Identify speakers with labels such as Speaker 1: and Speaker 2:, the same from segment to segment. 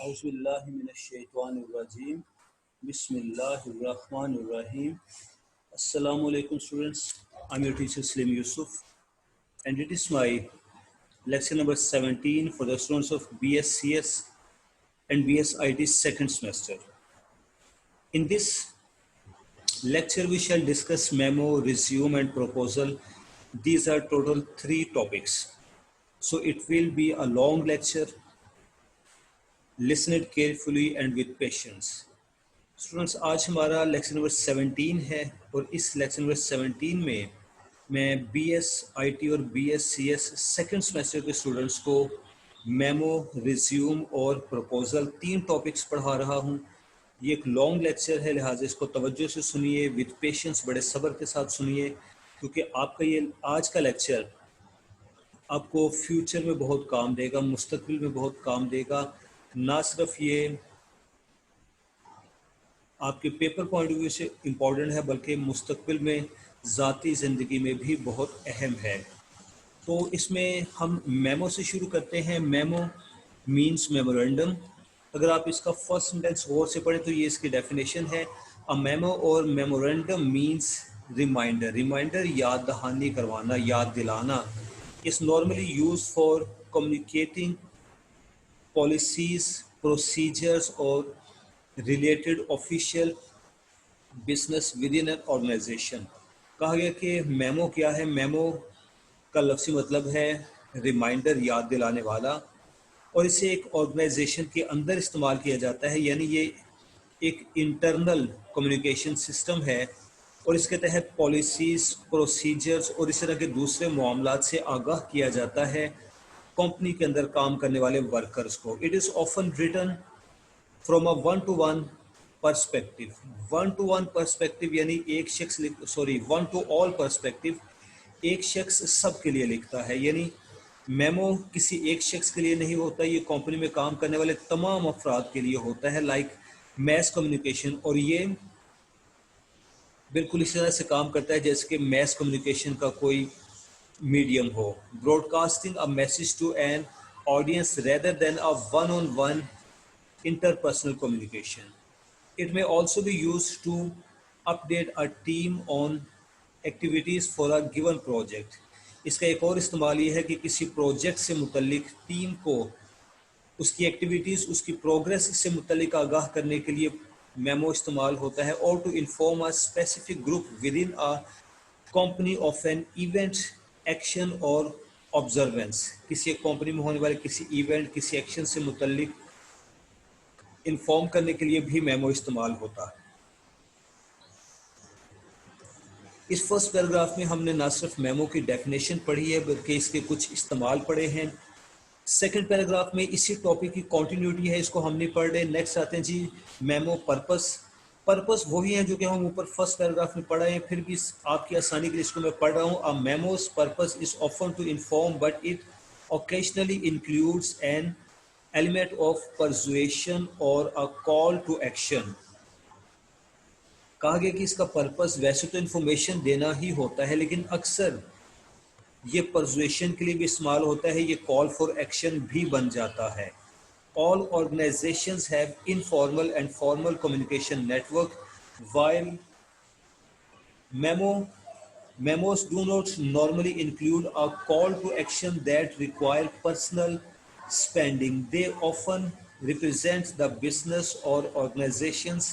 Speaker 1: Auzubillahiminash-shaytanir-rajim. Bismillahir-rahmanir-rahim. Assalamu alaikum students. I'm your teacher Slim Yusuf and it is my lecture number 17 for the students of BSCS and BSIT second semester. In this lecture we shall discuss memo, resume and proposal. These are total 3 topics. So it will be a long lecture. Listen it carefully and with patience. Students आज हमारा lecture number 17 है और इस lecture number 17 में मैं BSIT और BSCS second semester के students को मेमो, रिज्यूम और प्रपोजल 3 टॉपिक्स पढ़ा रहा हूँ। ये एक लॉन्ग लेक्चर है, लिहाजा इसको तवज्जो से सुनिए, विद पेशेंस, बड़े सब्र के साथ सुनिए, क्योंकि आपका ये आज का लेक्चर आपको फ्यूचर में बहुत काम देगा, मुस्तकबिल में बहुत काम देगा। ना सिर्फ ये आपके पेपर पॉइंट ऑफ व्यू से इम्पॉर्टेंट है बल्कि मुस्तकबिल में ज़ाती ज़िंदगी में भी बहुत अहम है। तो इसमें हम मेमो से शुरू करते हैं। Memo means memorandum. अगर आप इसका फर्स्ट सेंटेंस गौर से पढ़ें तो ये इसकी डेफिनेशन है। अ मेमो और मेमोरेंडम मींस रिमाइंडर। रिमाइंडर याद दहानी करवाना, याद दिलाना। It's normally used for communicating policies, procedures और related official business within an organisation. कहा गया कि मेमो क्या है। मेमो का लफ्ज़ी मतलब है रिमाइंडर, याद दिलाने वाला, और इसे एक ऑर्गेनाइजेशन के अंदर इस्तेमाल किया जाता है, यानी ये एक इंटरनल कम्युनिकेशन सिस्टम है और इसके तहत पॉलिसीज़, प्रोसीजर्स और इस तरह के दूसरे मामलात से आगाह किया जाता है कंपनी के अंदर काम करने वाले वर्कर्स को। It is often written from a one to one perspective. One to one perspective यानी एक शख्स वन टू ऑल पर्सपेक्टिव, एक शख्स सबके लिए लिखता है। यानी मेमो किसी एक शख्स के लिए नहीं होता, ये कंपनी में काम करने वाले तमाम अफराद के लिए होता है, लाइक मैस कम्युनिकेशन। और ये बिल्कुल इस तरह से काम करता है जैसे कि मैस कम्युनिकेशन का कोई मीडियम हो। Broadcasting a message to an audience rather than a one on one interpersonal communication. It may also be used to update a team on activities for a given project. इसका एक और इस्तेमाल ये है कि किसी प्रोजेक्ट से मुतल्लिक टीम को उसकी एक्टिविटीज़, उसकी प्रोग्रेस से मुतल्लिक आगाह करने के लिए मेमो इस्तेमाल होता है। और to inform a specific group within a company of an event, action और ऑब्जर्वेंस। किसी एक कंपनी में होने वाले किसी इवेंट, किसी एक्शन से मुतल्लिक इन्फॉर्म करने के लिए भी मेमो इस्तेमाल होता है। इस फर्स्ट पैराग्राफ में हमने ना सिर्फ मेमो की डेफिनेशन पढ़ी है बल्कि इसके कुछ इस्तेमाल पढ़े हैं। सेकंड पैराग्राफ में इसी टॉपिक की कंटिन्यूटी है, इसको हम नहीं पढ़ रहे। नेक्स्ट आते हैं जी मेमो पर्पस। पर्पस वही है जो कि हम ऊपर फर्स्ट पैराग्राफ में पढ़ा है, फिर भी आपकी आसानी के लिए इसको मैं पढ़ रहा हूँ। A memo's purpose is often to inform but it occasionally includes an element of persuasion or a call to action। कहा गया कि इसका पर्पस वैसे तो इंफॉर्मेशन देना ही होता है, लेकिन अक्सर ये परसुएशन के लिए भी इस्तेमाल होता है, ये कॉल फॉर एक्शन भी बन जाता है। All organisations have informal and formal communication network while memos do not normally include a call to action that require personal spending. They often represent the business or organization's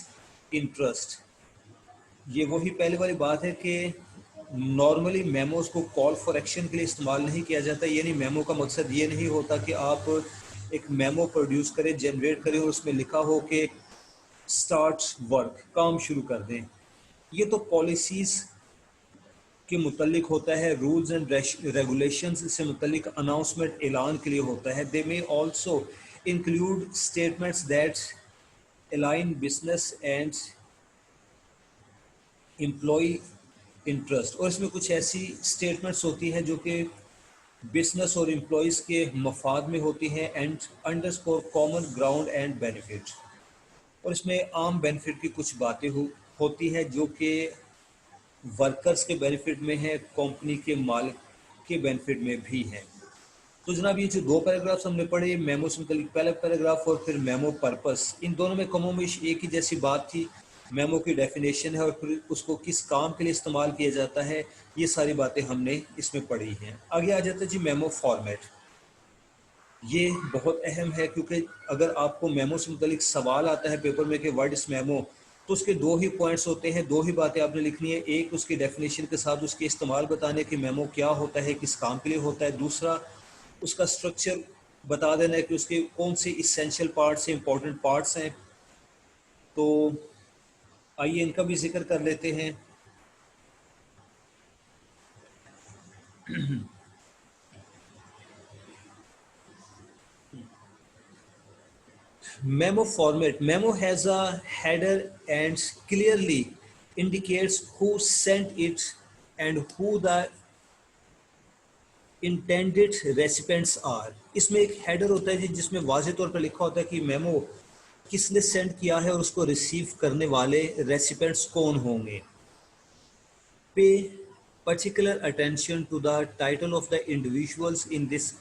Speaker 1: interest। ये वही पहले वाली बात है कि नॉर्मली मेमोज को call for action के लिए इस्तेमाल नहीं किया जाता। यानी मेमो का मकसद ये नहीं होता कि आप एक मेमो प्रोड्यूस करें, जनरेट करें और उसमें लिखा हो कि स्टार्ट वर्क, काम शुरू कर दें। ये तो पॉलिसीज़ के मुतल्लिक होता है, रूल्स एंड रेगुलेशंस से मुतल्लिक अनाउंसमेंट, ऐलान के लिए होता है। They may also include statements that align business and employee interest. और इसमें कुछ ऐसी स्टेटमेंट्स होती हैं जो कि बिजनेस और एम्प्लॉयज़ के मफाद में होती हैं। And underscore common ground and benefit. और इसमें आम बेनिफिट की कुछ बातें होती हैं जो कि वर्कर्स के बेनिफिट में है, कंपनी के मालिक के बेनिफिट में भी है। तो जनाब ये जो दो पैराग्राफ्स हमने पढ़े, मेमो से मुतालिक पहला पैराग्राफ और फिर मेमो पर्पस, इन दोनों में कमोबेश एक ही जैसी बात थी। मेमो की डेफिनेशन है और फिर उसको किस काम के लिए इस्तेमाल किया जाता है, ये सारी बातें हमने इसमें पढ़ी हैं। आगे आ जाता है जी मेमो फॉर्मेट। ये बहुत अहम है क्योंकि अगर आपको मेमो से मुतालिक सवाल आता है पेपर में कि व्हाट इज मेमो, तो उसके दो ही पॉइंट्स होते हैं, दो ही बातें आपने लिखनी है। एक उसकी डेफिनेशन के साथ उसके इस्तेमाल बताने कि मेमो क्या होता है, किस काम के लिए होता है। दूसरा उसका स्ट्रक्चर बता देना है कि उसके कौन से इसेंशियल पार्ट्स हैं, इंपॉर्टेंट पार्ट्स हैं। तो आइए इनका भी जिक्र कर लेते हैं। Memo format. Memo has a header and clearly indicates who sent it and who the intended recipients are. इसमें एक हेडर होता है जिसमें वाज़ेह तौर पर लिखा होता है कि मेमो किसने सेंड किया है और उसको रिसीव करने वाले रेसिपेंट्स कौन होंगे। Pay particular attention to the title of the individuals in this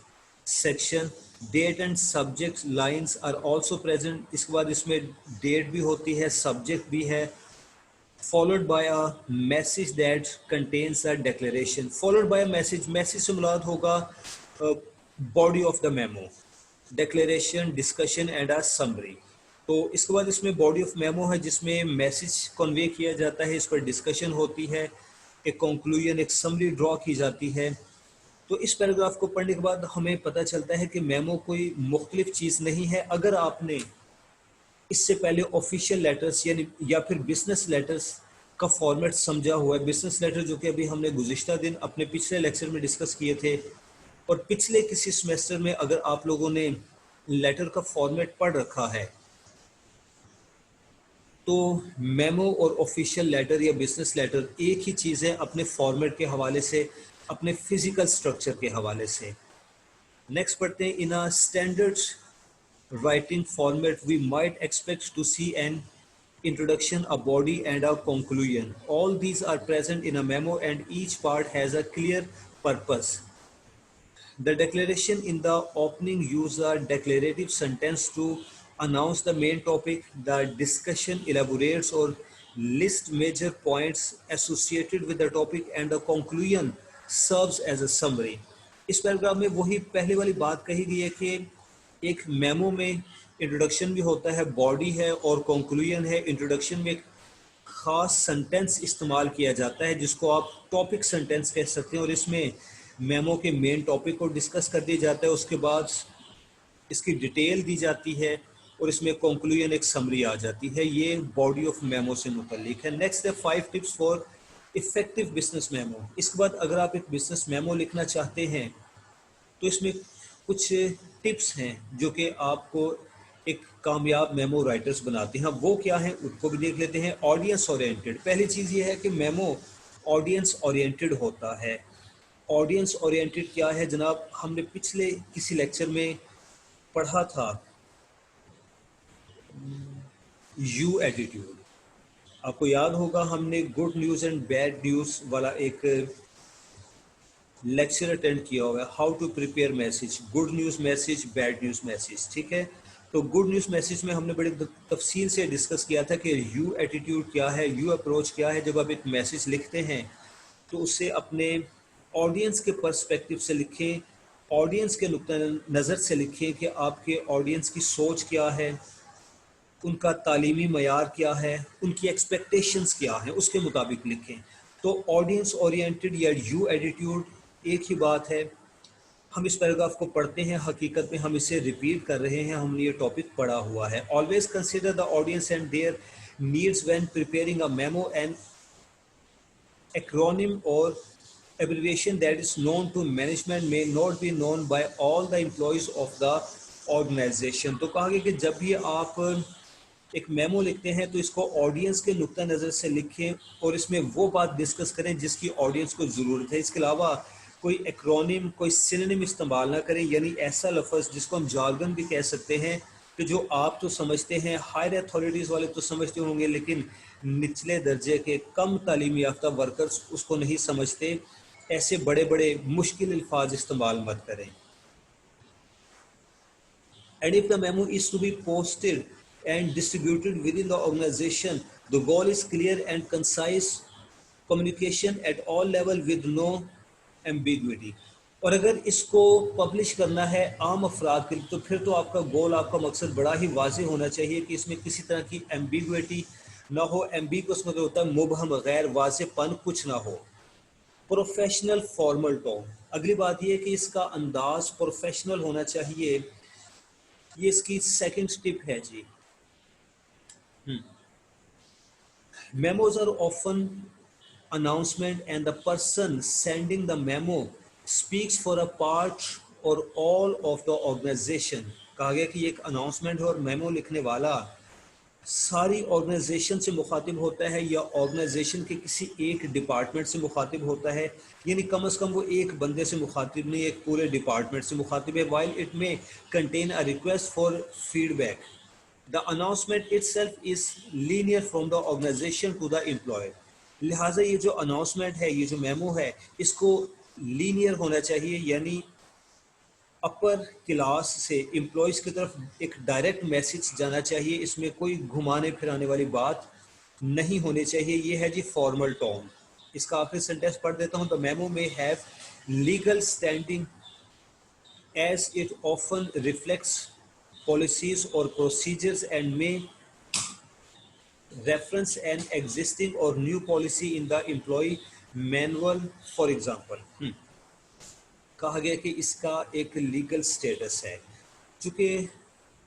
Speaker 1: section. Date and subject lines are also present. इसके बाद इसमें date भी होती है, subject भी है, followed by a message that contains a declaration. Followed by a message. Message से मुराद होगा body of the memo, declaration, discussion and a summary. तो इसके बाद इसमें बॉडी ऑफ मेमो है जिसमें मैसेज कन्वे किया जाता है, इस पर डिस्कशन होती है, एक कंक्लूजन, एक समरी ड्रॉ की जाती है। तो इस पैराग्राफ को पढ़ने के बाद हमें पता चलता है कि मेमो कोई मुख्तलिफ चीज़ नहीं है। अगर आपने इससे पहले ऑफिशियल लेटर्स यानी या फिर बिजनेस लेटर्स का फॉर्मेट समझा हुआ है, बिजनेस लेटर जो कि अभी हमने गुज़िश्ता दिन अपने पिछले लेक्चर में डिस्कस किए थे, और पिछले किसी सेमेस्टर में अगर आप लोगों ने लेटर का फॉर्मेट पढ़ रखा है, तो मेमो और ऑफिशियल लेटर या बिजनेस लेटर एक ही चीज़ है अपने फॉर्मेट के हवाले से, अपने फिजिकल स्ट्रक्चर के हवाले से। नेक्स्ट पढ़ते हैं। In a standard writing format we might expect to see an introduction, a body and a conclusion. All these are present in a memo and each part has a clear purpose. The declaration in the opening use a declarative sentence to announce the main topic. The discussion elaborates or lists major points associated with the topic and the conclusion serves as a summary. इस paragraph में वही पहले वाली बात कही गई है कि एक मेमो में इंट्रोडक्शन भी होता है, बॉडी है और कंक्लूजन है। इंट्रोडक्शन में एक खास सेंटेंस इस्तेमाल किया जाता है जिसको आप टॉपिक सेंटेंस कह सकते हैं, और इसमें मेमो के मेन टॉपिक को डिस्कस कर दिया जाता है, उसके बाद इसकी डिटेल दी जाती है और इसमें कंक्लूजन, एक समरी आ जाती है। ये बॉडी ऑफ मेमो से मुतल्लिक है। नेक्स्ट है 5 tips for effective business memo. इसके बाद अगर आप एक बिजनेस मेमो लिखना चाहते हैं तो इसमें कुछ टिप्स हैं जो कि आपको एक कामयाब मेमो राइटर्स बनाते हैं। वो क्या है उनको भी देख लेते हैं। Audience oriented. पहली चीज़ ये है कि मेमो ऑडियंस ओरिएंटेड होता है। ऑडियंस ओरिएंटेड क्या है जनाब, हमने पिछले किसी लेक्चर में पढ़ा था यू एटीट्यूड। आपको याद होगा हमने good news and bad news वाला एक लेक्चर अटेंड किया हुआ है, how to prepare message, good news message, bad news message. ठीक है, तो गुड न्यूज़ मैसेज में हमने बड़ी तफसील से डिस्कस किया था कि यू एटीट्यूड क्या है, यू अप्रोच क्या है। जब आप एक मैसेज लिखते हैं तो उससे अपने ऑडियंस के पर्सपेक्टिव से लिखें, ऑडियंस के नुक्ता नज़र से लिखें कि आपके ऑडियंस की सोच क्या है, उनका तालीमी मयार क्या है, उनकी एक्सपेक्टेशंस क्या हैं, उसके मुताबिक लिखें। तो ऑडियंस ओरिएंटेड या यू एटीट्यूड एक ही बात है। हम इस पैराग्राफ को पढ़ते हैं, हकीकत में हम इसे रिपीट कर रहे हैं, हमने ये टॉपिक पढ़ा हुआ है। Always consider the audience and there needs when preparing a memo. And acronym or abbreviation that is known to management may not be known by all the employees of the organization। तो कहा गया कि जब भी आप एक memo लिखते हैं तो इसको ऑडियंस के नुक्ता नज़र से लिखें और इसमें वो बात डिस्कस करें जिसकी ऑडियंस को ज़रूरत है। इसके अलावा कोई एक्रोनिम, कोई सिनोनिम इस्तेमाल ना करें, यानी ऐसा लफ्ज़ जिसको हम जार्गन भी कह सकते हैं कि जो आप तो समझते हैं, हायर अथॉरिटीज़ वाले तो समझते होंगे, लेकिन निचले दर्जे के कम तालीम याफ्ता वर्कर्स उसको नहीं समझते। ऐसे बड़े बड़े मुश्किल अल्फाज इस्तेमाल मत करें। And if the memo is to be posted and distributed within the organization, the goal is clear and concise communication at all level with no ambiguity. और अगर इसको पब्लिश करना है आम अफराद के लिए तो फिर तो आपका गोल, आपका मकसद बड़ा ही वाज़ेह होना चाहिए कि इसमें किसी तरह की एम्बिगुइटी ना हो। एम्बिगुअस मतलब होता है मुबहम, गैर वाज़ेहपन कुछ ना हो। प्रोफेशनल फॉर्मल टोन, अगली बात यह कि इसका अंदाज प्रोफेशनल होना चाहिए। ये इसकी सेकंड स्टेप है जी। Memos are often announcement and the person sending the memo speaks for a part or all of the organization। कहा गया कि ये एक अनाउंसमेंट है और मेमो लिखने वाला सारी ऑर्गेनाइजेशन से मुखातिब होता है या ऑर्गेनाइजेशन के किसी एक डिपार्टमेंट से मुखातिब होता है, यानी कम से कम वो एक बंदे से मुखातिब नहीं, एक पूरे डिपार्टमेंट से मुखातिब है। While it may contain a request for feedback, the announcement itself is linear from the organisation to the employer. लिहाजा ये जो अनाउंसमेंट है, ये जो मेमो है, इसको लीनियर होना चाहिए, यानी अपर क्लास से एम्प्लॉयज की तरफ एक डायरेक्ट मैसेज जाना चाहिए। इसमें कोई घुमाने फिराने वाली बात नहीं होनी चाहिए। ये है जी फॉर्मल टोन। इसका आखिरी सेंटेंस पढ़ देता हूँ। The memo may have legal standing as it often reflects policies और procedures and may reference an existing or new policy in the employee manual for example। कहा गया कि इसका एक लीगल स्टेटस है। चूँकि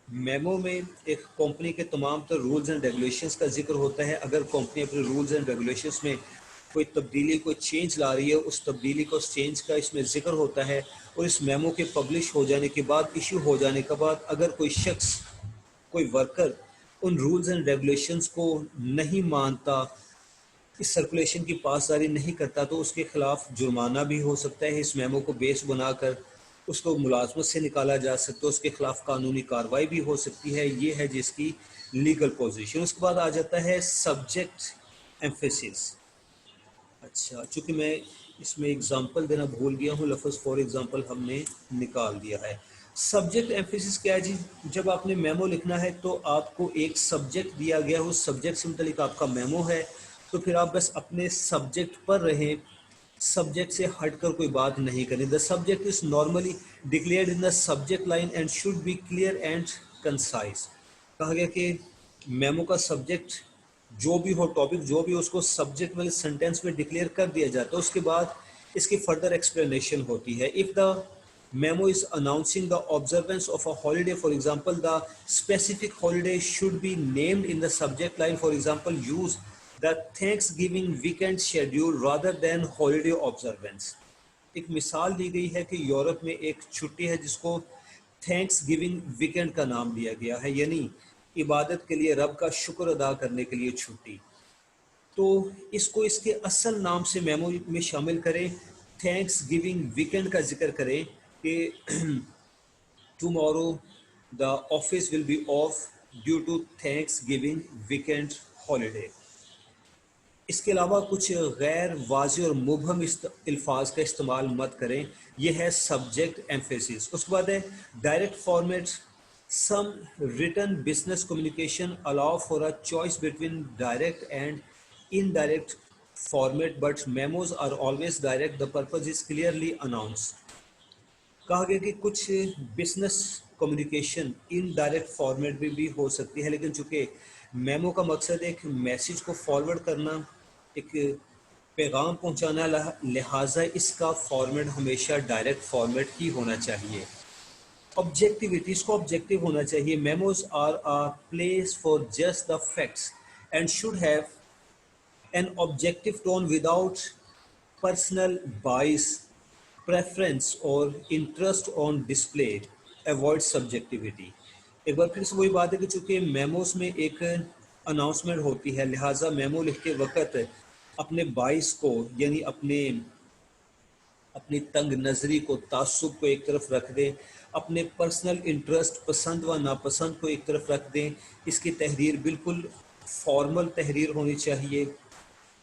Speaker 1: मेमो में एक कंपनी के तमाम तर रूल्स एंड रेगुलेशंस का जिक्र होता है। अगर कंपनी अपने रूल्स एंड रेगुलेशंस में कोई तब्दीली, कोई चेंज ला रही है, उस तब्दीली को, उस चेंज का इसमें जिक्र होता है। और इस मेमो के पब्लिश हो जाने के बाद, इशू हो जाने के बाद, अगर कोई शख्स, कोई वर्कर उन रूल्स एंड रेगुलेशंस को नहीं मानता, इस सर्कुलेशन की पासदारी नहीं करता, तो उसके खिलाफ जुर्माना भी हो सकता है। इस मेमो को बेस बनाकर उसको मुलाजमत से निकाला जा सकता है, उसके खिलाफ कानूनी कार्रवाई भी हो सकती है। ये है जिसकी लीगल पोजीशन। उसके बाद आ जाता है सब्जेक्ट एम्फेसिस। अच्छा, चूँकि मैं इसमें एग्जांपल देना भूल गया हूँ, लफ्ज़ फॉर एग्जांपल हमने निकाल दिया है। सब्जेक्ट एम्फेसिस क्या है जी? जब आपने मेमो लिखना है तो आपको एक सब्जेक्ट दिया गया है, उस सब्जेक्ट से मुतल्लिक आपका मेमो है, तो फिर आप बस अपने सब्जेक्ट पर रहें, सब्जेक्ट से हटकर कोई बात नहीं करें। The subject is normally declared in the subject line and should be clear and concise. कहा गया कि मेमो का सब्जेक्ट जो भी हो, टॉपिक जो भी हो, उसको सब्जेक्ट वाले सेंटेंस में डिक्लेयर कर दिया जाता है। उसके बाद इसकी फर्दर एक्सप्लेनेशन होती है। If the memo is announcing the observance of a holiday, for example, the specific holiday should be named in the subject line. For example, use the Thanksgiving weekend schedule rather than holiday observance। एक मिसाल दी गई है कि Europe में एक छुट्टी है जिसको थैंक्स गिविंग वीकेंड का नाम दिया गया है, यानी इबादत के लिए, रब का शुक्र अदा करने के लिए छुट्टी। तो इसको इसके असल नाम से मेमो में शामिल करें, थैंक्स गिविंग वीकेंड का जिक्र करें कि tomorrow the office will be off due to thanksgiving weekend holiday. इसके अलावा कुछ गैर वाज़ेह और मुबहम अल्फाज का इस्तेमाल मत करें। यह है सब्जेक्ट एम्फेसिस। उसके बाद है direct format. Some written business communication allow for a choice between direct and indirect format, but memos are always direct. The purpose is clearly announced. कहा गया कि कुछ बिजनेस कम्युनिकेशन इनडायरेक्ट फॉर्मेट में भी हो सकती है, लेकिन चूंकि मेमो का मकसद एक मैसेज को फॉरवर्ड करना, एक पैगाम पहुंचाना, लिहाजा इसका फॉर्मेट हमेशा डायरेक्ट फॉर्मेट ही होना चाहिए। ऑब्जेक्टिविटी, इसको ऑब्जेक्टिव होना चाहिए। Memos are a place for just the facts and should have an objective tone without personal bias, preference और interest on display, avoid subjectivity। एक बार फिर से वही बात है कि चूंकि मेमोस में एक अनाउंसमेंट होती है, लिहाजा मेमो लिखते वक्त अपने बाइस को, यानी अपनी तंग नज़री को, तासुब को एक तरफ रख दें, अपने पर्सनल इंटरेस्ट, पसंद व नापसंद को एक तरफ रख दें। इसकी तहरीर बिल्कुल फॉर्मल तहरीर होनी चाहिए।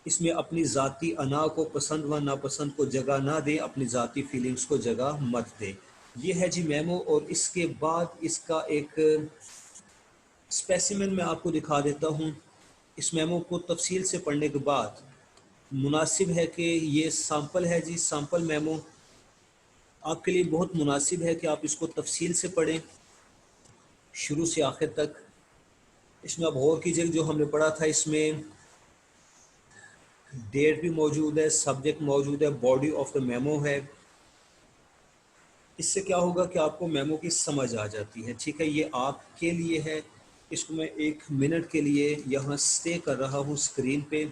Speaker 1: इसमें अपनी ज़ाती अना को, पसंद व नापसंद को जगह ना दें, अपनी ज़ाती फीलिंग्स को जगह मत दें। ये है जी मेमो, और इसके बाद इसका एक स्पेसिमेन मैं आपको दिखा देता हूँ। इस मेमो को तफसील से पढ़ने के बाद मुनासिब है कि ये सैंपल है जी, सैंपल मेमो आपके लिए बहुत मुनासिब है कि आप इसको तफसील से पढ़ें शुरू से आखिर तक। इसमें आप गौर कीजिए, जो हमने पढ़ा था इसमें डेट भी मौजूद है, सब्जेक्ट मौजूद है, बॉडी ऑफ द मेमो है। इससे क्या होगा कि आपको मेमो की समझ आ जाती है। ठीक है, ये आपके लिए है। इसको मैं 1 मिनट के लिए यहाँ स्टे कर रहा हूँ स्क्रीन पे,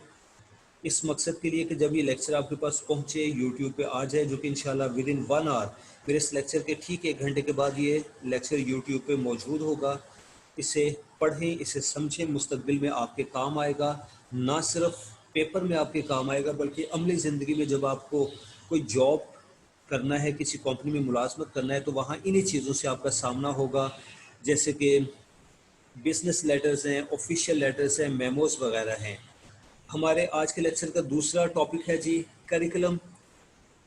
Speaker 1: इस मकसद के लिए कि जब ये लेक्चर आपके पास पहुँचे, यूट्यूब पे आ जाए, जो कि इंशाल्लाह विद इन 1 आवर, मेरे इस लेक्चर के ठीक 1 घंटे के बाद ये लेक्चर यूट्यूब पे मौजूद होगा। इसे पढ़ें, इसे समझें, मुस्तकबिल में आपके काम आएगा। ना सिर्फ पेपर में आपके काम आएगा, बल्कि अमली ज़िंदगी में जब आपको कोई जॉब करना है, किसी कंपनी में मुलाजमत करना है, तो वहाँ इन्हीं चीज़ों से आपका सामना होगा, जैसे कि बिजनेस लेटर्स हैं, ऑफिशियल लेटर्स हैं, मेमोज वगैरह हैं। हमारे आज के लेक्चर का दूसरा टॉपिक है जी करिकुलम।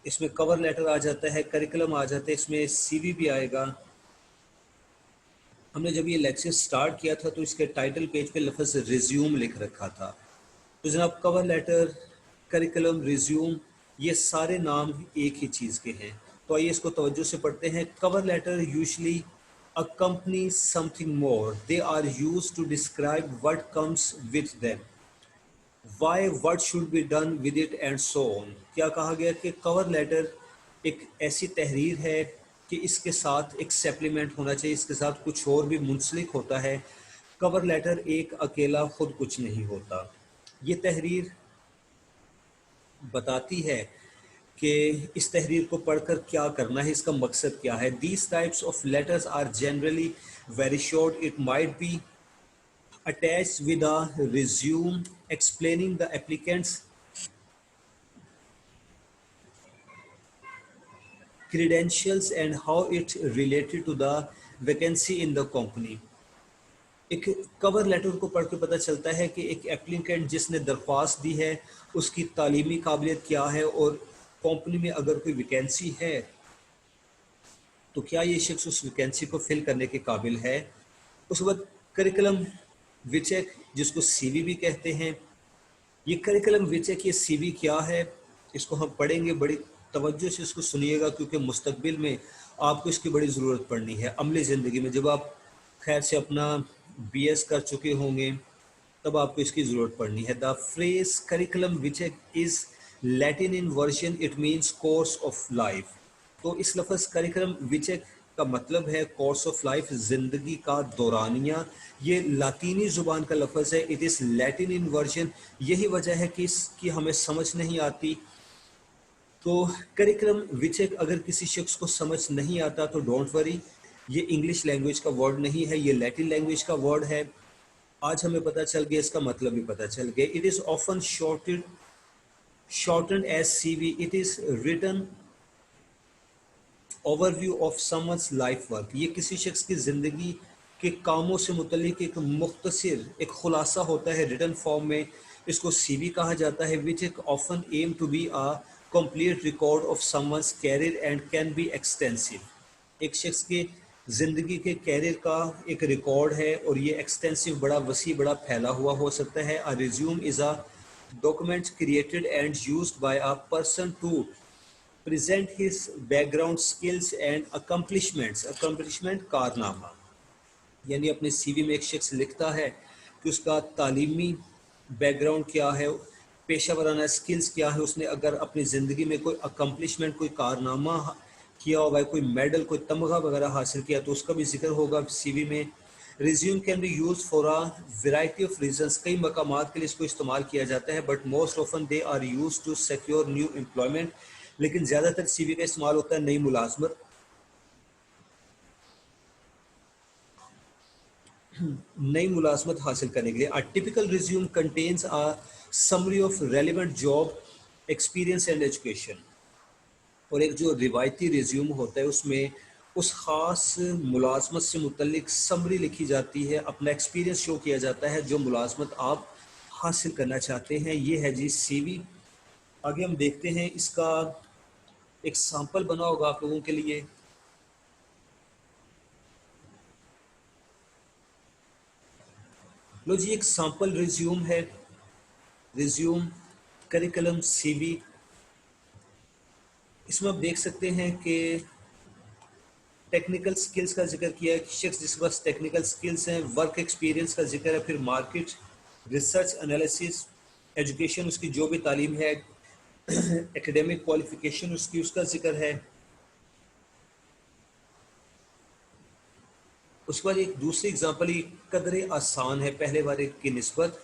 Speaker 1: इसमें कवर लेटर आ जाता है, करिकुलम आ जाता है, इसमें सीवी भी आएगा। हमने जब ये लेक्चर स्टार्ट किया था तो इसके टाइटल पेज पे लफ्ज़ रिज्यूम लिख रखा था। तो जनाब कवर लेटर, करिकुलम, रिज्यूम, ये सारे नाम एक ही चीज़ के हैं। तो आइए इसको तवज्जो से पढ़ते हैं। Cover letter usually accompany something more. They are used to describe what comes with them. Why, what should be done with it and so on. क्या कहा गया कि कवर लेटर एक ऐसी तहरीर है कि इसके साथ एक सप्लीमेंट होना चाहिए, इसके साथ कुछ और भी मुंसलिक होता है। कवर लेटर एक अकेला खुद कुछ नहीं होता। ये तहरीर बताती है कि इस तहरीर को पढ़कर क्या करना है, इसका मकसद क्या है। These types of letters are generally very short. It might be attached with a resume explaining the applicant's credentials and how it related to the vacancy in the company. एक कवर लेटर को पढ़ के पता चलता है कि एक applicant जिसने दरख्वास्त दी है उसकी तालीमी काबिलियत क्या है, और कंपनी में अगर कोई वैकेंसी है तो क्या ये शख्स उस वैकेंसी को फिल करने के काबिल है। उसके बाद करिकुलम विचेक, जिसको सीवी भी कहते हैं। ये करिकुलम विचेक, ये सीवी क्या है, इसको हम पढ़ेंगे। बड़ी तवज्जो से इसको सुनिएगा, क्योंकि मुस्तकबिल में आपको इसकी बड़ी ज़रूरत पड़नी है। अमली ज़िंदगी में जब आप खैर से अपना बीएस कर चुके होंगे तब आपको इसकी ज़रूरत पड़नी है। The phrase curriculum which is Latin in version, it means course of life. तो इस लफ्ज़ करिकुलम विचेक का मतलब है कोर्स ऑफ लाइफ, ज़िंदगी का दौरानिया। ये लातीनी ज़ुबान का लफ्ज़ है, it is Latin in version. यही वजह है कि इसकी हमें समझ नहीं आती। तो करिकुलम विचेक अगर किसी शख्स को समझ नहीं आता तो डोंट वरी, ये इंग्लिश लैंग्वेज का वर्ड नहीं है, ये लैटिन लैंग्वेज का वर्ड है। आज हमें पता चल गया, इसका मतलब भी पता चल गया। It is often shortened as CV. It is written overview of summons life work. ये किसी शख्स की ज़िंदगी के कामों से मुतल्लिक एक मुख्तसर, एक खुलासा होता है रिटन फॉर्म में। इसको सीवी कहा जाता है, विच एक often aim to be a complete record of someone's career and can be extensive. एक शख्स के ज़िंदगी के कैरियर का एक रिकॉर्ड है, और ये एक्सटेंसिव, बड़ा वसी, बड़ा फैला हुआ हो सकता है। A resume is a document created and used by a person to present his background skills and accomplishments। accomplishment कारनामा, यानी अपने सीवी में एक शख्स लिखता है कि उसका तालीमी बैकग्राउंड क्या है, पेशा वराना स्किल्स क्या है, उसने अगर अपनी ज़िंदगी में कोई अकम्पलिशमेंट, कोई कारनामा किया होगा, कोई मेडल, कोई तमगा वगैरह हासिल किया, तो उसका भी जिक्र होगा सीवी में। Resume can be use for a variety of reasons. कई मकामात के लिए इसको इस्तेमाल किया जाता है, but most often they are use to secure new employment. लेकिन ज़्यादातर सीवी का इस्तेमाल होता है नई मुलाजमत, नई मुलाजमत हासिल करने के लिए। A typical resume contains a summary of relevant job experience and education. और एक जो रिवायती रिज्यूम होता है उसमें उस ख़ास मुलाजमत से मुतल्लिक समरी लिखी जाती है, अपना एक्सपीरियंस शो किया जाता है जो मुलाजमत आप हासिल करना चाहते हैं। ये है जी सीवी। आगे हम देखते हैं, इसका एक सैंपल बना होगा आप लोगों के लिए। लो जी, एक सैंपल रिज्यूम है, रिज्यूम करिकुलम सीवी। इसमें आप देख सकते हैं कि टेक्निकल स्किल्स का जिक्र किया है कि शख्स जिसके पास टेक्निकल स्किल्स हैं, वर्क एक्सपीरियंस का जिक्र है, फिर मार्केट रिसर्च एनालिसिस, एजुकेशन उसकी जो भी तालीम है, एकेडमिक क्वालिफिकेशन उसकी, उसका जिक्र है। उसके बाद एक दूसरी एग्जांपल ये कदरे आसान है पहले वाले की निस्बत।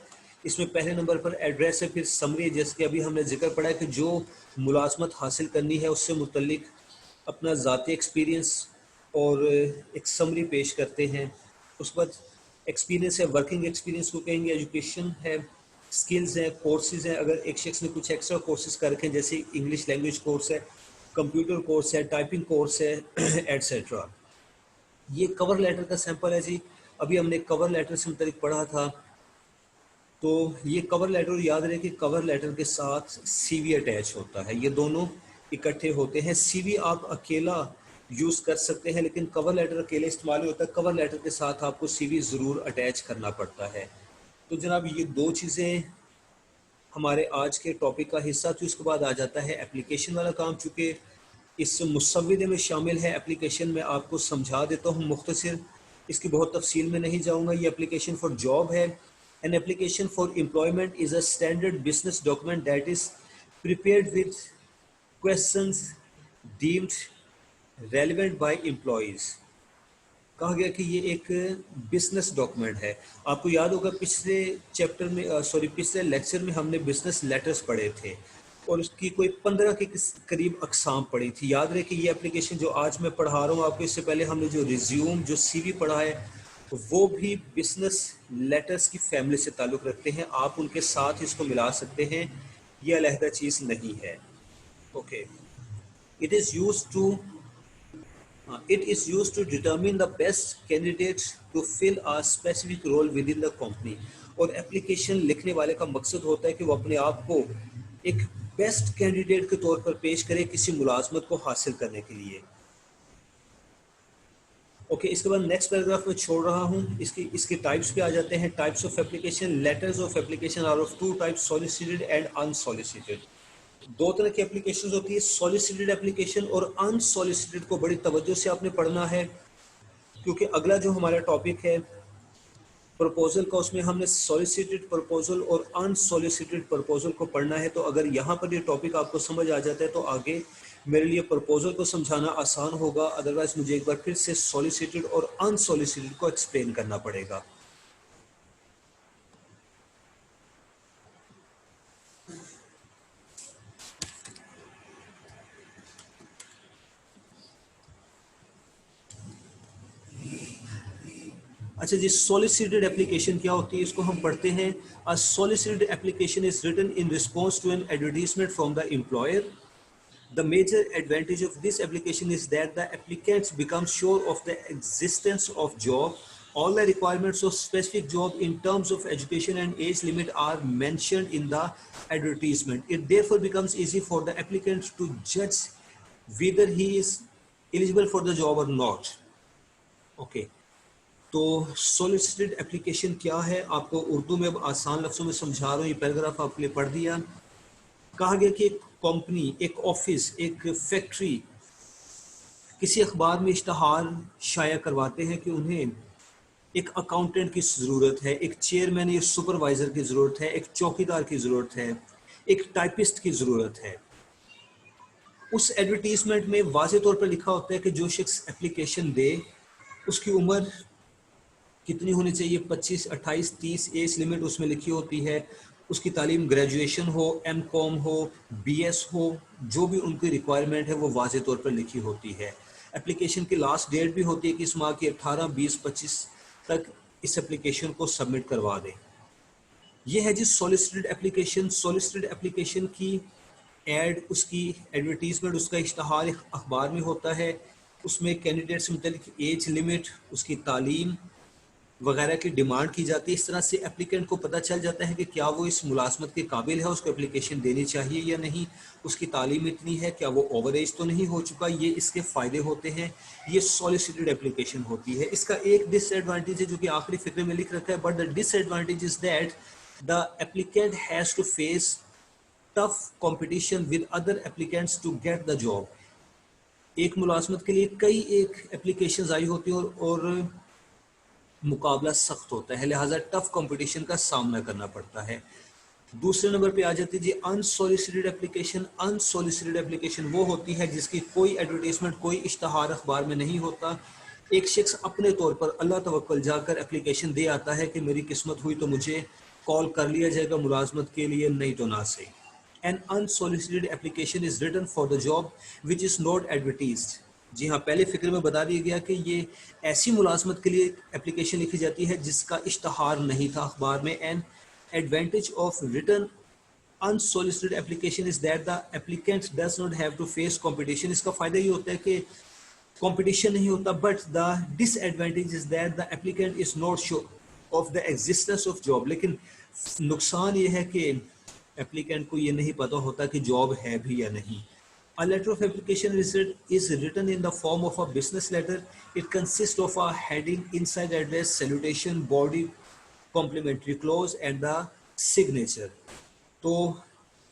Speaker 1: इसमें पहले नंबर पर एड्रेस है, फिर समरी, जैसे कि अभी हमने जिक्र पड़ा है कि जो मुलाजमत हासिल करनी है उससे मुतल्लिक अपना ज़ाती एक्सपीरियंस और एक समरी पेश करते हैं। उसके बाद एक्सपीरियंस है, वर्किंग एक्सपीरियंस को कहेंगे, एजुकेशन है, स्किल्स हैं, कोर्सेज हैं। अगर एक शख्स ने कुछ एक्स्ट्रा कोर्सेज कर रखे हैं, जैसे इंग्लिश लैंग्वेज कोर्स है, कंप्यूटर कोर्स है, टाइपिंग कोर्स है, एट्सेट्रा। ये कवर लेटर का सैंपल है जी। अभी हमने कवर लेटर से मुतालिक पढ़ा था, तो ये कवर लेटर, याद रहे कि कवर लेटर के साथ सीवी अटैच होता है, ये दोनों इकट्ठे होते हैं। सीवी आप अकेला यूज़ कर सकते हैं, लेकिन कवर लेटर अकेले इस्तेमाल नहीं होता, कवर लेटर के साथ आपको सीवी ज़रूर अटैच करना पड़ता है। तो जनाब ये दो चीज़ें हमारे आज के टॉपिक का हिस्सा थी। उसके बाद आ जाता है एप्लीकेशन वाला काम। चूँकि इस मुसव्विदे में शामिल है एप्लीकेशन, में आपको समझा देता हूँ मुख्तसर, इसकी बहुत तफसील में नहीं जाऊँगा। ये एप्लीकेशन फॉर जॉब है। An application for employment is a standard business document that is prepared with questions deemed relevant by employers. कहा गया कि ये एक बिजनेस डॉक्यूमेंट है। आपको याद होगा पिछले चैप्टर में, सॉरी पिछले लेक्चर में हमने बिजनेस लेटर्स पढ़े थे और उसकी कोई 15 के करीब अकसाम पढ़ी थी। याद रहे कि ये एप्लीकेशन जो आज मैं पढ़ा रहा हूँ आपको, इससे पहले हमने जो रिज्यूम, जो सीवी पढ़ा है, वो भी बिजनेस लेटर्स की फैमिली से ताल्लुक़ रखते हैं। आप उनके साथ इसको मिला सकते हैं, ये अलहदा चीज़ नहीं है। Okay, it is use to it is used to determine the best candidates to fill a specific role within the company। और एप्लीकेशन लिखने वाले का मकसद होता है कि वो अपने आप को एक बेस्ट कैंडिडेट के तौर पर पेश करे किसी मुलाजमत को हासिल करने के लिए। ओके, इसके बाद नेक्स्ट पैराग्राफ में छोड़ रहा हूँ। इसके टाइप्स पे आ जाते हैं। Types of application. Letters of application are of two types, solicited and unsolicited. दो तरह की एप्लीकेशन होती है, सॉलिसिटेड एप्लीकेशन और अनसॉलिसिटेड। को बड़ी तवज्जो से आपने पढ़ना है, क्योंकि अगला जो हमारा टॉपिक है प्रपोजल का, उसमें हमने सॉलिसिटेड प्रपोजल और अनसॉलिसिटेड प्रपोजल को पढ़ना है। तो अगर यहाँ पर ये टॉपिक आपको समझ आ जाता है तो आगे मेरे लिए प्रपोजल को समझाना आसान होगा। अदरवाइज मुझे एक बार फिर से सॉलिसिटेड और अनसॉलिसिटेड को एक्सप्लेन करना पड़ेगा। अच्छा जी, सॉलिसिटेड एप्लीकेशन क्या होती है, इसको हम पढ़ते हैं। A solicited application is written in response to an advertisement from the employer. The major advantage of this application is that the applicants become sure of the existence of job. All the requirements of specific job in terms of education and age limit are mentioned in the advertisement. It therefore becomes easy for the applicant to judge whether he is eligible for the job or not. Okay. तो सोलिसिटेड application क्या है, आपको उर्दू में अब आसान लफ्ज़ों में समझा रहा हूँ। ये पैराग्राफ आपके लिए पढ़ दिया। कहा गया कि एक कंपनी, एक ऑफिस, एक फैक्ट्री किसी अखबार में इश्तहार शाया करवाते हैं कि उन्हें एक अकाउंटेंट की ज़रूरत है, एक चेयरमैन या सुपरवाइज़र की ज़रूरत है, एक चौकीदार की ज़रूरत है, एक टाइपिस्ट की ज़रूरत है। उस एडवर्टीजमेंट में वाज़े तौर पर लिखा होता है कि जो शख्स एप्लीकेशन दे उसकी उम्र कितनी होनी चाहिए, 25, 28, 30 एज लिमिट उसमें लिखी होती है। उसकी तालीम ग्रेजुएशन हो, एम.कॉम हो, बीएस हो, जो भी उनकी रिक्वायरमेंट है वो वाज़े तौर पर लिखी होती है। एप्लीकेशन की लास्ट डेट भी होती है कि इस माह की 18, 20, 25 तक इस एप्लीकेशन को सबमिट करवा दें। ये है जी सॉलिसिटेड एप्लीकेशन। सॉलिसिटेड एप्लीकेशन की एड, उसकी एडवर्टीजमेंट, उसका इश्तहार अखबार में होता है। उसमें कैंडिडेट से मुतल्लिक एज लिमिट, उसकी तालीम, वगैरह की डिमांड की जाती है। इस तरह से एप्लीकेंट को पता चल जाता है कि क्या वो इस मुलाजमत के काबिल है, उसको एप्लीकेशन देनी चाहिए या नहीं, उसकी तालीम इतनी है, क्या वो ओवर एज तो नहीं हो चुका। ये इसके फ़ायदे होते हैं। ये सॉलिसिटेड एप्लीकेशन होती है। इसका एक डिसएडवांटेज है जो कि आखिरी फिक्रे में लिख रखा है, but the disadvantage is that the applicant has to face tough competition with other applicants to get the job. एक मुलाजमत के लिए कई एक एप्लीकेशंस आई होती हैं और मुकाबला सख्त होता है, लिहाजा टफ कंपटीशन का सामना करना पड़ता है। दूसरे नंबर पे आ जाती है जी अनसोलिसिटेड एप्लीकेशन। अनसोलिसिटेड एप्लीकेशन वो होती है जिसकी कोई एडवर्टीजमेंट, कोई इश्तहार अखबार में नहीं होता। एक शख्स अपने तौर पर अल्लाह तवक्कल जाकर एप्लीकेशन दे आता है कि मेरी किस्मत हुई तो मुझे कॉल कर लिया जाएगा मुलाजमत के लिए, नहीं तो ना सही। An unsolicited application is written for the job which is not advertised। जी हाँ, पहले फिक्र में बता दिया गया कि ये ऐसी मुलाजमत के लिए एप्लीकेशन लिखी जाती है जिसका इश्तहार नहीं था अखबार में। An advantage of return unsolicited application is that the applicant does not have to face competition। इसका फायदा ये होता है कि कंपटीशन नहीं होता, but the disadvantage is that the applicant is not sure of the existence of job. लेकिन नुकसान ये है कि एप्लीकेंट को ये नहीं पता होता कि जॉब है भी या नहीं। A letter of application is written in the form of a business letter. It consists of a heading, inside address, salutation, body, complimentary clause and the signature। तो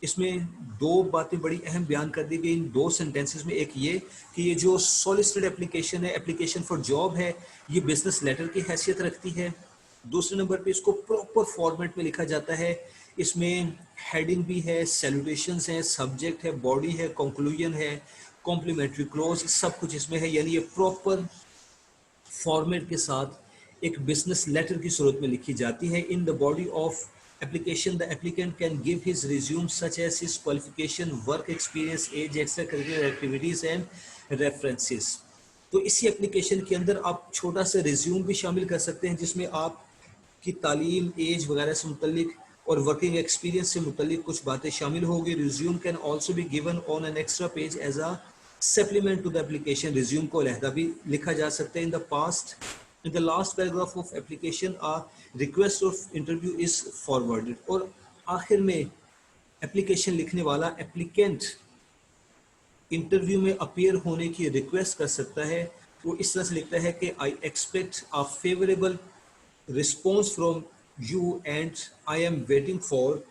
Speaker 1: इसमें दो बातें बड़ी अहम बयान कर दी गई इन दो सेंटेंसेस में। एक ये कि ये जो सॉलिसिटेड एप्लीकेशन है, एप्लीकेशन फॉर जॉब है, ये बिजनेस लेटर की हैसियत रखती है। दूसरे नंबर पे इसको प्रॉपर फॉर्मेट में लिखा जाता है। इसमें हेडिंग भी है, सैल्यूटेशंस हैं, सब्जेक्ट है, बॉडी है, कंक्लूजन है, कॉम्प्लीमेंट्री क्लोज, सब कुछ इसमें है। यानी ये प्रॉपर फॉर्मेट के साथ एक बिजनेस लेटर की सूरत में लिखी जाती है। In the body of application the applicant can give his resume such as his qualification, work experience, age, extracurricular activities and references। तो इसी एप्लीकेशन के अंदर आप छोटा सा रिज्यूम भी शामिल कर सकते हैं जिसमें आप की तालीम, एज वगैरह से मुतल्लिक और वर्किंग एक्सपीरियंस से मुतल्लिक कुछ बातें शामिल होंगी। Resume can also be given on an extra page as a supplement to the application. Resume को अलहदा भी लिखा जा सकता है। In the past, in the last paragraph of application a request of interview is forwarded। और आखिर में एप्लीकेशन लिखने वाला एप्लीकेंट इंटरव्यू में अपीयर होने की रिक्वेस्ट कर सकता है। वो इस तरह से लिखता है कि I expect a favourable response from you and I am waiting for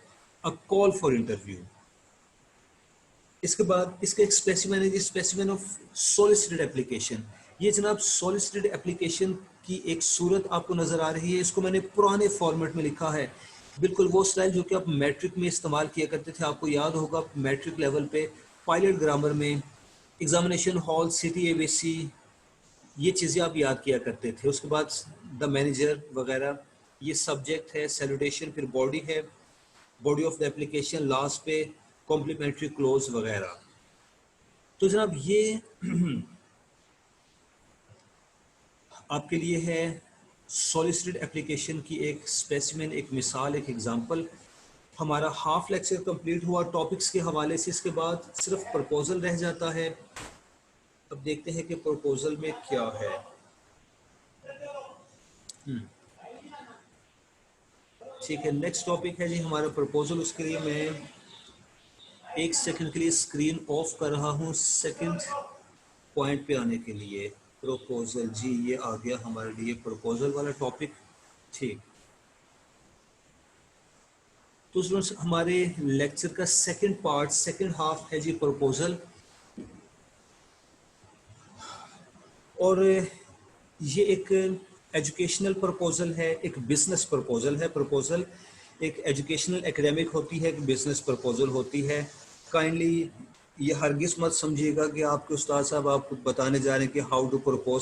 Speaker 1: a call for interview. इसके बाद इसका एक स्पेसिमेन है, स्पेसिमेन ऑफ सॉलिसिटेड एप्लीकेशन। ये जनाब सॉलिसिटेड एप्लीकेशन की एक सूरत आपको नजर आ रही है। इसको मैंने पुराने फॉर्मेट में लिखा है, बिल्कुल वो स्टाइल जो कि आप मैट्रिक में इस्तेमाल किया करते थे। आपको याद होगा मैट्रिक लेवल पे पायलट ग्रामर में एग्जामिनेशन हॉल, सिटी, एबीसी, ये चीज़ें आप याद किया करते थे। उसके बाद द मैनेजर वगैरह, ये सब्जेक्ट है, सैल्यूटेशन, फिर बॉडी है, body of the application, last पे कॉम्प्लीमेंट्री क्लोज वगैरह। तो जनाब ये आपके लिए है सॉलिसिटेड एप्लीकेशन की एक स्पेसिमेन, एक मिसाल, एक एग्जांपल। हमारा हाफ लेक्चर कंप्लीट हुआ टॉपिक्स के हवाले से। इसके बाद सिर्फ प्रपोजल रह जाता है। अब देखते हैं कि प्रपोजल में क्या है। ठीक है, नेक्स्ट टॉपिक है जी हमारा प्रपोजल। उसके लिए मैं एक सेकंड के लिए स्क्रीन ऑफ कर रहा हूँ सेकंड पॉइंट पे आने के लिए। प्रपोजल जी, ये आ गया हमारे लिए प्रपोजल वाला टॉपिक। ठीक, तो स्टूडेंट्स हमारे लेक्चर का सेकंड पार्ट, सेकंड हाफ है जी प्रपोजल। और ये एक एजुकेशनल प्रपोजल है, एक बिजनेस प्रपोजल है। प्रपोजल एक एजुकेशनल एकेडमिक होती है, एक बिजनेस प्रपोजल होती है। काइंडली ये हरगिज़ मत समझिएगा कि आपके उस्ताद साहब आपको बताने जा रहे हैं कि how to propose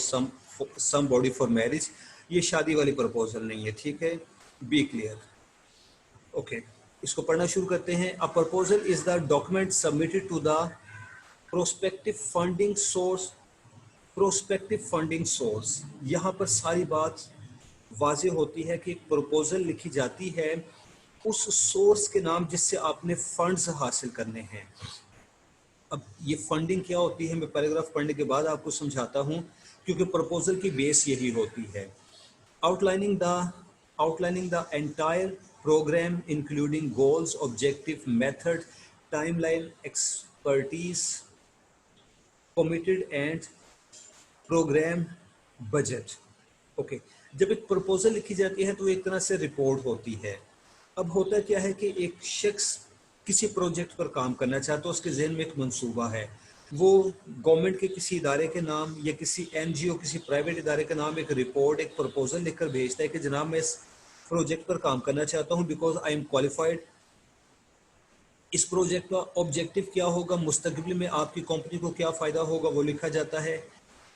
Speaker 1: somebody for marriage. ये शादी वाली प्रपोजल नहीं है, ठीक है, बी क्लियर। ओके, इसको पढ़ना शुरू करते हैं। A proposal is the document submitted to the prospective funding source. Prospective funding source, यहाँ पर सारी बात वाज़ेह होती है कि एक प्रपोजल लिखी जाती है उस सोर्स के नाम जिससे आपने फंड्स हासिल करने हैं। अब ये फंडिंग क्या होती है मैं पैराग्राफ पढ़ने के बाद आपको समझाता हूँ, क्योंकि प्रपोजल की बेस यही होती है। outlining the outlining the entire program including goals, objective, method, timeline, expertise, committed and program budget. Okay, जब एक प्रपोजल लिखी जाती है तो एक तरह से रिपोर्ट होती है। अब होता क्या है कि एक शख्स किसी प्रोजेक्ट पर काम करना चाहता है, उसके जहन में एक मंसूबा है, वो गवर्नमेंट के किसी इदारे के नाम या किसी एनजीओ, किसी प्राइवेट इदारे के नाम एक रिपोर्ट, एक प्रपोजल लिखकर भेजता है कि जनाब मैं इस प्रोजेक्ट पर काम करना चाहता हूँ बिकॉज आई एम क्वालिफाइड। इस प्रोजेक्ट का ऑब्जेक्टिव क्या होगा, मुस्तकबिल में आपकी कंपनी को क्या फ़ायदा होगा, वो लिखा जाता है।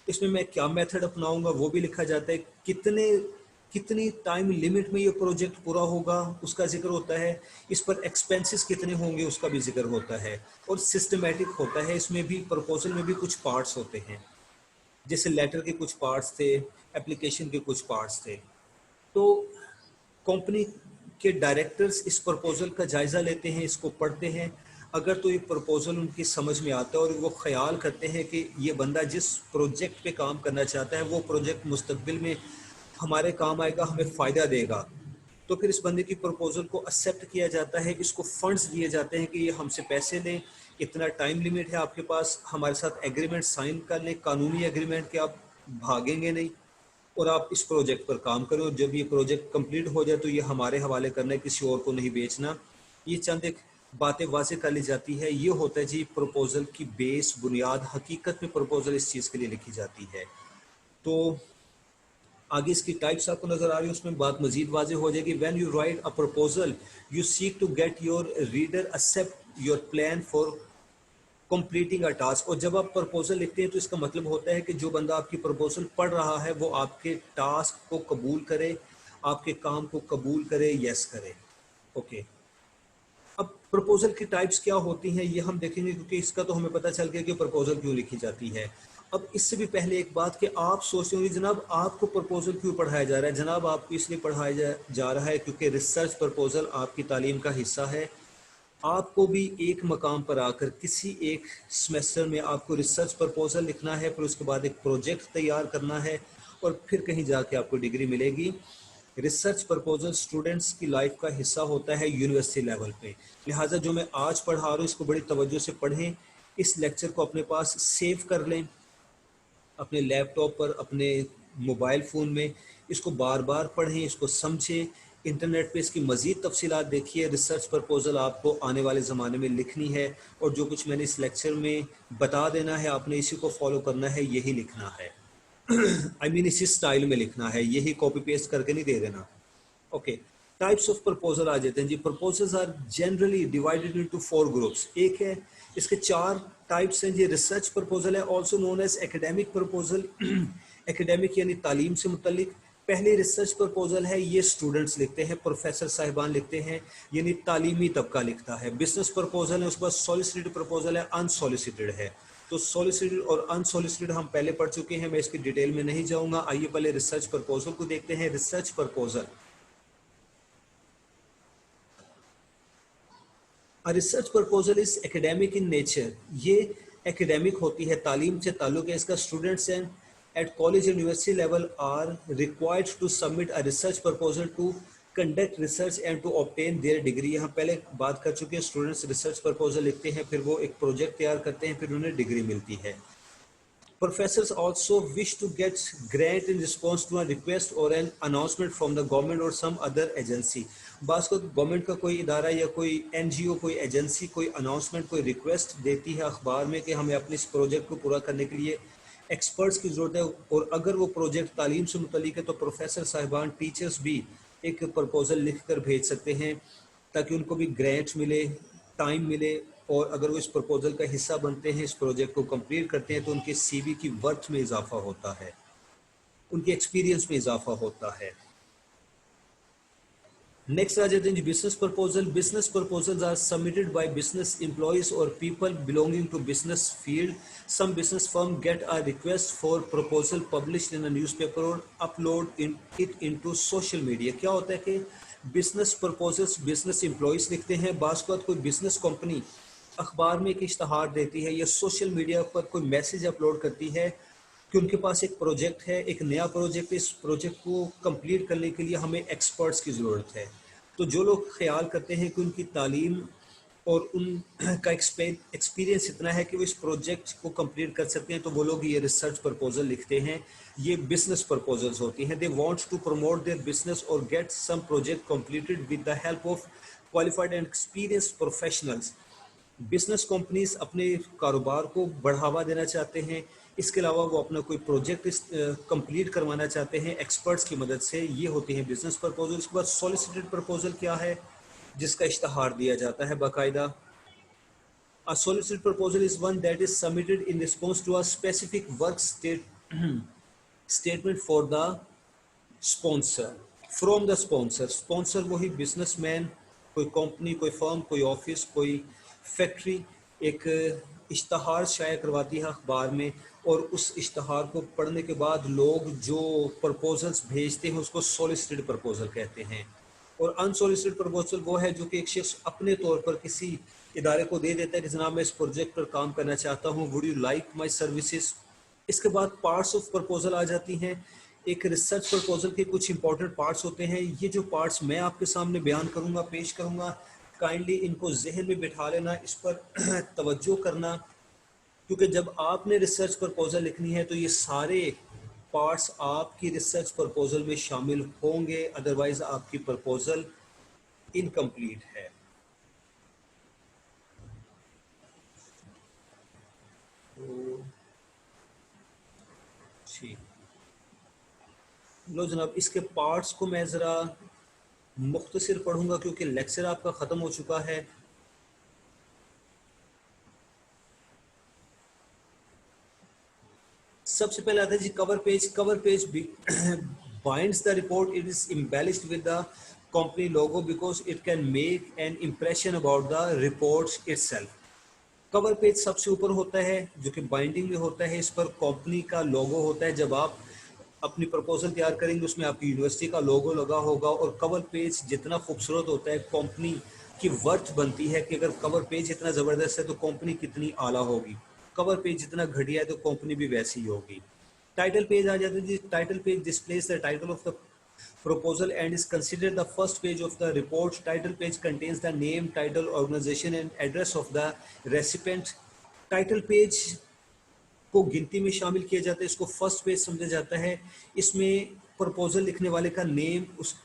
Speaker 1: इसमें मैं क्या मेथड अपनाऊंगा वो भी लिखा जाता है। कितनी टाइम लिमिट में ये प्रोजेक्ट पूरा होगा उसका जिक्र होता है। इस पर एक्सपेंसेस कितने होंगे उसका भी जिक्र होता है। और सिस्टमेटिक होता है, इसमें भी प्रपोजल में भी कुछ पार्ट्स होते हैं, जैसे लेटर के कुछ पार्ट्स थे, एप्लीकेशन के कुछ पार्ट्स थे। तो कंपनी के डायरेक्टर्स इस प्रपोजल का जायज़ा लेते हैं, इसको पढ़ते हैं। अगर तो ये प्रपोजल उनकी समझ में आता है और वो ख्याल करते हैं कि ये बंदा जिस प्रोजेक्ट पे काम करना चाहता है वो प्रोजेक्ट मुस्तकबिल में हमारे काम आएगा, हमें फ़ायदा देगा, तो फिर इस बंदे की प्रपोजल को एक्सेप्ट किया जाता है। इसको फंड्स दिए जाते हैं कि ये हमसे पैसे लें, इतना टाइम लिमिट है आपके पास, हमारे साथ एग्रीमेंट साइन कर लें, कानूनी एग्रीमेंट कि आप भागेंगे नहीं और आप इस प्रोजेक्ट पर काम करें, और जब ये प्रोजेक्ट कंप्लीट हो जाए तो ये हमारे हवाले करना है, किसी और को नहीं बेचना। ये चंद एक बातें वाजे कर ली जाती है। ये होता है जी प्रपोजल की बेस, बुनियाद। हकीकत में प्रपोजल इस चीज़ के लिए लिखी जाती है। तो आगे इसकी टाइप्स आपको नजर आ रही है, उसमें बात मजीद वाजे हो जाएगी। When you write a proposal you seek to get your reader accept your plan for completing a task. और जब आप प्रपोजल लिखते हैं तो इसका मतलब होता है कि जो बंदा आपकी प्रपोजल पढ़ रहा है वो आपके टास्क को कबूल करे, आपके काम को कबूल करे, यस करे। ओके, अब प्रपोजल की टाइप्स क्या होती हैं ये हम देखेंगे, क्योंकि इसका तो हमें पता चल गया कि प्रपोजल क्यों लिखी जाती है। अब इससे भी पहले एक बात कि आप सोचते होंगे जनाब आपको प्रपोजल क्यों पढ़ाया जा रहा है। जनाब आपको इसलिए पढ़ाया जा रहा है क्योंकि रिसर्च प्रपोजल आपकी तालीम का हिस्सा है। आपको भी एक मकाम पर आकर किसी एक सेमेस्टर में आपको रिसर्च प्रपोजल लिखना है, फिर उसके बाद एक प्रोजेक्ट तैयार करना है और फिर कहीं जाके आपको डिग्री मिलेगी। रिसर्च प्रपोजल स्टूडेंट्स की लाइफ का हिस्सा होता है यूनिवर्सिटी लेवल पे। लिहाजा जो मैं आज पढ़ा रहा हूँ इसको बड़ी तवज्जो से पढ़ें, इस लेक्चर को अपने पास सेव कर लें अपने लैपटॉप पर, अपने मोबाइल फ़ोन में। इसको बार बार पढ़ें, इसको समझें। इंटरनेट पे इसकी मज़ीद तफसीलात देखिए। रिसर्च प्रपोजल आपको आने वाले ज़माने में लिखनी है और जो कुछ मैंने इस लेक्चर में बता देना है आपने इसी को फॉलो करना है, यही लिखना है। आई मीन इसी स्टाइल में लिखना है, यही कॉपी पेस्ट करके नहीं दे देना। ओके, टाइप्स ऑफ प्रपोजल आ जाते हैं जी। Proposals are generally divided into 4 groups. एक है, इसके 4 टाइप्स हैं जी। रिसर्च प्रपोजल है, also known as academic proposal. Academic यानी तालीम से मुतल्लिक। पहले रिसर्च प्रपोजल है, ये स्टूडेंट्स लिखते हैं, प्रोफेसर साहिबान लिखते हैं, यानी तालीमी तबका लिखता है। बिजनेस प्रपोजल है, उसके बाद सॉलिसिटेड प्रपोजल है, अनसॉलिसिटेड है। तो सॉलिसिटेड और अनसॉलिसिटेड हम पहले पढ़ चुके हैं, मैं इसकी डिटेल में नहीं जाऊंगा। आइए पहले रिसर्च प्रपोजल को देखते हैं। Research proposal, research proposal is academic in nature. ये एकेडमिक होती है, तालीम से ताल्लुक है इसका। Students and at college university level are required to submit a research proposal to conduct research and to obtain their degree. यहाँ पहले बात कर चुके हैं, स्टूडेंट्स रिसर्च प्रपोजल लिखते हैं, फिर वो एक प्रोजेक्ट तैयार करते हैं, फिर उन्हें डिग्री मिलती है। Professors also wish to get grant in response to a request or an announcement from the government or some other agency. बास को गवर्नमेंट का कोई इदारा या कोई एनजीओ, कोई एजेंसी कोई अनाउंसमेंट, कोई रिक्वेस्ट देती है अखबार में कि हमें अपने इस प्रोजेक्ट को पूरा करने के लिए एक्सपर्ट्स की ज़रूरत है, और अगर वो प्रोजेक्ट तालीम से मुतल्लिक है तो प्रोफेसर साहिबान, टीचर्स भी एक प्रपोजल लिख कर भेज सकते हैं ताकि उनको भी ग्रांट मिले, टाइम मिले, और अगर वो इस प्रपोजल का हिस्सा बनते हैं, इस प्रोजेक्ट को कंप्लीट करते हैं, तो उनके सीवी की वर्थ में इजाफा होता है, उनके एक्सपीरियंस में इजाफा होता है। नेक्स्ट आ जाते हैं business proposal. Business proposals are submitted by business employees और people belonging to business field. Some business firm get a request for proposal published in a newspaper और upload it into social media. क्या होता है कि business proposals business employees लिखते हैं, बास को कोई बिजनेस कंपनी अखबार में एक इश्तहार देती है या सोशल मीडिया पर कोई मैसेज अपलोड करती है, कि उनके पास एक प्रोजेक्ट है, एक नया प्रोजेक्ट, इस प्रोजेक्ट को कंप्लीट करने के लिए हमें एक्सपर्ट्स की ज़रूरत है। तो जो लोग ख्याल करते हैं कि उनकी तालीम और उनका एक्सपीरियंस इतना है कि वो इस प्रोजेक्ट को कंप्लीट कर सकते हैं, तो वो लोग ये रिसर्च प्रपोजल लिखते हैं। ये बिजनेस प्रपोजल्स होती हैं। They want to promote their business और get some project completed with the help of qualified and experienced professionals. Business companies अपने कारोबार को बढ़ावा देना चाहते हैं, इसके अलावा वो अपना कोई प्रोजेक्ट कंप्लीट करवाना चाहते हैं एक्सपर्ट्स की मदद से। ये होती हैं बिजनेस प्रपोजल। इसके बाद सॉलिसिटेड प्रपोजल क्या है, जिसका इश्तहार दिया जाता है बाकायदा। A solicited proposal is one that is submitted in response to a specific statement for the sponsor, from the sponsor। sponsor वही बिजनेसमैन, कोई कंपनी, कोई फर्म, कोई ऑफिस, कोई फैक्ट्री एक इश्तहार शाया करवाती है अखबार में, और उस इश्तहार को पढ़ने के बाद लोग जो प्रपोजल्स भेजते हैं उसको सॉलिसिटेड प्रपोजल कहते हैं। और अनसॉलिसिटेड प्रपोजल वो है जो कि एक शख्स अपने तौर पर किसी इदारे को दे देता है कि जनाब मैं इस प्रोजेक्ट पर काम करना चाहता हूँ, would you like my services. इसके बाद पार्ट्स ऑफ प्रपोजल आ जाती हैं। एक रिसर्च प्रपोजल के कुछ इंपॉर्टेंट पार्ट्स होते हैं। ये जो पार्ट्स मैं आपके सामने बयान करूँगा, पेश करूँगा, काइंडली इनको जहन में बिठा लेना, इस पर तवज्जो करना, क्योंकि जब आपने रिसर्च प्रपोजल लिखनी है तो ये सारे पार्ट्स आपकी रिसर्च प्रपोजल में शामिल होंगे, अदरवाइज आपकी प्रपोजल इनकम्प्लीट है। तो ठीक, लो जनाब, इसके पार्ट्स को मैं ज़रा मुख्तसर पढ़ूंगा क्योंकि लेक्चर आपका ख़त्म हो चुका है। सबसे पहले आता है जी cover page. Cover page binds the report. It is embellished with the company logo because it can make an impression about the report itself। Cover page सबसे ऊपर होता है जो कि बाइंडिंग में होता है, इस पर कंपनी का लोगो होता है। जब आप अपनी प्रपोजल तैयार करेंगे उसमें आपकी यूनिवर्सिटी का लोगो लगा होगा, और कवर पेज जितना खूबसूरत होता है कंपनी की वर्थ बनती है कि अगर कवर पेज इतना ज़बरदस्त है तो कंपनी कितनी आला होगी, कवर पेज जितना घटिया है तो कंपनी भी वैसी ही होगी। टाइटल पेज आ जाता है जी। Title page displays the title of the proposal and is considered the first page of the report। Title page contains the name, title, organization and address of the recipient। Title page को गिनती में शामिल किया जाता है, इसको first page समझा जाता है। इसमें प्रपोजल लिखने वाले का नेम, उस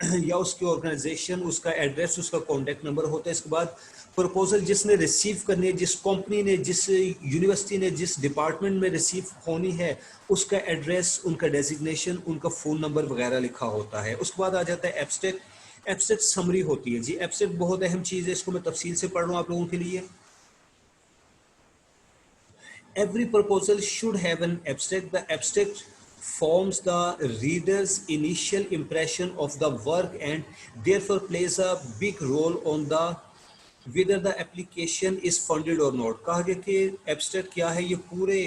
Speaker 1: या उसकी ऑर्गेनाइजेशन, उसका एड्रेस, उसका कॉन्टैक्ट नंबर होता है। इसके बाद प्रपोजल जिसने रिसीव करनी है, जिस कंपनी ने, जिस यूनिवर्सिटी ने, जिस डिपार्टमेंट में रिसीव होनी है, उसका एड्रेस, उनका डेजिग्नेशन, उनका फ़ोन नंबर वगैरह लिखा होता है। उसके बाद आ जाता है एब्स्ट्रैक्ट। एब्स्ट्रैक्ट समरी होती है जी। एब्स्ट्रैक्ट बहुत अहम चीज़ है, इसको मैं तफसील से पढ़ रहा हूँ आप लोगों के लिए। Every proposal should have an abstract। The abstract forms the reader's initial impression of the work and therefore plays a big role on the whether the application is funded or not। कहा गया कि abstract क्या है, ये पूरे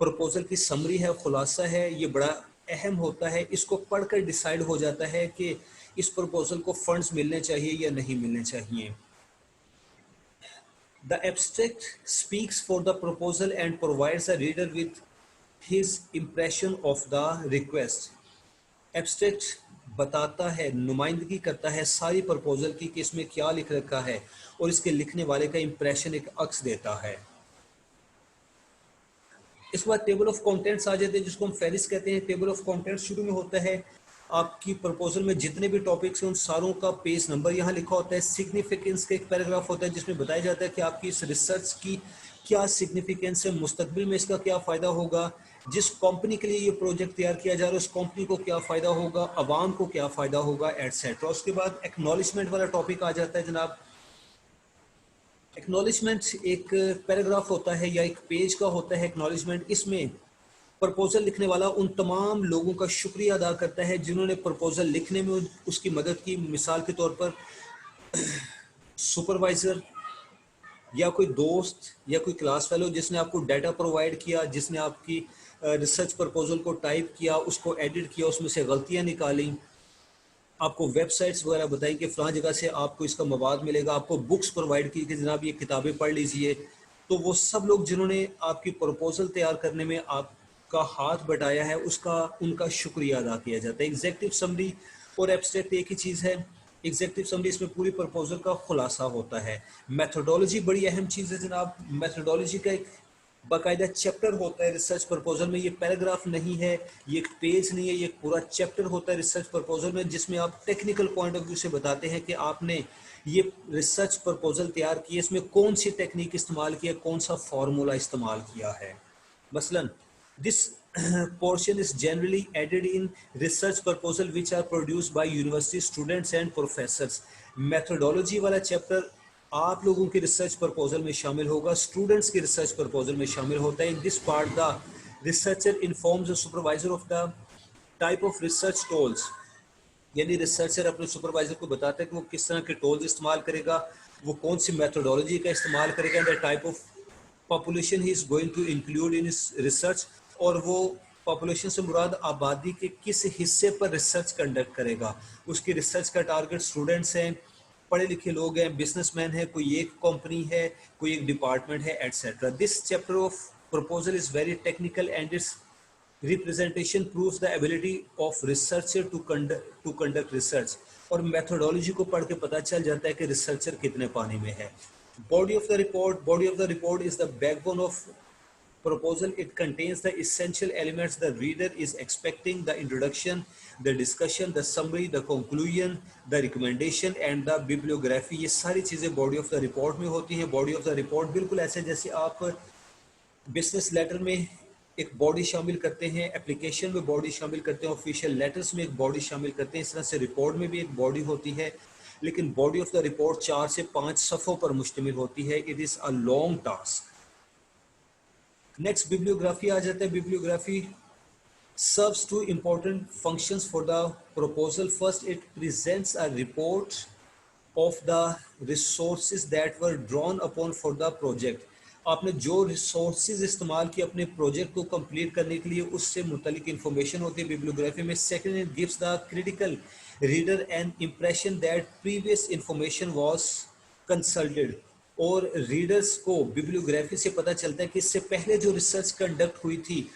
Speaker 1: proposal की summary है, खुलासा है, ये बड़ा अहम होता है। इसको पढ़कर डिसाइड हो जाता है कि इस प्रपोजल को फंड्स मिलने चाहिए या नहीं मिलने चाहिए। The abstract speaks for the proposal and provides the reader with his impression of the request। Abstract बताता है, नुमाइंदगी करता है सारी प्रपोजल की कि इसमें क्या लिख रखा है, और इसके लिखने वाले का इंप्रेशन, एक अक्स देता है। इसके बाद टेबल ऑफ कंटेंट्स आ जाते हैं, जिसको हम फेरिस कहते हैं। टेबल ऑफ कंटेंट्स शुरू में होता है, आपकी प्रपोजल में जितने भी टॉपिक्स हैं उन सारों का पेज नंबर यहाँ लिखा होता है। सिग्निफिकेंस का एक पैराग्राफ होता है जिसमें बताया जाता है कि आपकी इस रिसर्च की क्या सिग्निफिकेंस है, मुस्तकबिल में इसका क्या फ़ायदा होगा, जिस कंपनी के लिए ये प्रोजेक्ट तैयार किया जा रहा है उस कंपनी को क्या फ़ायदा होगा, अवाम को क्या फ़ायदा होगा, एटसेट्रा। उसके बाद एक्नॉलेजमेंट वाला टॉपिक आ जाता है जनाब। एक्नॉलेजमेंट एक पैराग्राफ होता है या एक पेज का होता है एक्नॉलेजमेंट। इसमें प्रपोजल लिखने वाला उन तमाम लोगों का शुक्रिया अदा करता है जिन्होंने प्रपोजल लिखने में उसकी मदद की। मिसाल के तौर पर सुपरवाइज़र या कोई दोस्त या कोई क्लास फेलो जिसने आपको डाटा प्रोवाइड किया, जिसने आपकी रिसर्च प्रपोजल को टाइप किया, उसको एडिट किया, उसमें से गलतियाँ निकाली, आपको वेबसाइट्स वगैरह बताई कि फ़लाँ जगह से आपको इसका मवाद मिलेगा, आपको बुक्स प्रोवाइड की कि जनाब ये किताबें पढ़ लीजिए। तो वो सब लोग जिन्होंने आपकी प्रपोजल तैयार करने में आपका का हाथ बटाया है उसका उनका शुक्रिया अदा किया जाता है। एग्जेक्टिव समरी और एब्स्ट्रैक्ट एक ही चीज़ है। एग्जेक्टिव समरी इसमें पूरी प्रपोजल का खुलासा होता है। मेथोडोलॉजी बड़ी अहम चीज़ है जनाब। मेथोडोलॉजी का एक बाकायदा चैप्टर होता है रिसर्च प्रपोजल में। ये पैराग्राफ नहीं है, ये एक पेज नहीं है, ये एक पूरा चैप्टर होता है रिसर्च प्रपोजल में, जिसमें आप टेक्निकल पॉइंट ऑफ व्यू से बताते हैं कि आपने ये रिसर्च प्रपोजल तैयार की है, इसमें कौन सी टेक्निक इस्तेमाल की है, कौन सा फार्मूला इस्तेमाल किया है। मसलन this portion is generally added in research proposal which are produced by university students and professors। methodology वाला चैप्टर आप लोगों के रिसर्च प्रपोजल में शामिल होगा, स्टूडेंट्स के रिसर्च प्रपोजल में शामिल होता है। In this part the researcher informs the supervisor of the type of research tools, यानी रिसर्चर अपने सुपरवाइजर को बताता है कि वो किस तरह के टूल्स इस्तेमाल करेगा, वो कौन सी मेथोडोलॉजी का इस्तेमाल करेगा, the type of population he is going to include in research, और वो पॉपुलेशन से मुराद आबादी के किस हिस्से पर रिसर्च कंडक्ट करेगा। उसकी रिसर्च का टारगेट स्टूडेंट्स हैं, पढ़े लिखे लोग हैं, बिजनेसमैन है, कोई एक कंपनी है, कोई एक डिपार्टमेंट है, etcetera. This chapter of proposal is very technical and its representation proves the ability of researcher to conduct research. और मेथोडोलॉजी को पढ़ के पता चल जाता है कि रिसर्चर कितने पानी में है। Body of the report is the backbone of proposal। It contains the essential elements the reader is expecting: the introduction, the discussion, the summary, the conclusion, the recommendation and the bibliography। ये सारी चीज़ें body of the report में होती हैं। Body of the report बिल्कुल ऐसे जैसे आप बिजनेस लेटर में एक बॉडी शामिल करते हैं, एप्लीकेशन में बॉडी शामिल करते हैं, ऑफिशियल लेटर्स में एक बॉडी शामिल करते हैं, इस तरह से रिपोर्ट में भी एक बॉडी होती है। लेकिन बॉडी ऑफ द रिपोर्ट 4 से 5 सफ़ों पर मुश्तमिल होती है। It is a long task. Next bibliography आ जाता है। Bibliography serves two important functions for the proposal. First, it presents a report of the resources that were drawn upon for the project। आपने जो रिसोर्सेज इस्तेमाल किए अपने project को complete करने के लिए, उससे मुतलिक इंफॉर्मेशन होती है बिब्लियोग्राफी में। Second, it gives the critical reader an impression that previous information was consulted. और रीडर्स को बिब्लियोग्राफी से पता चलता है कि इससे पहले जो रिसर्च कंडक्ट हुई थी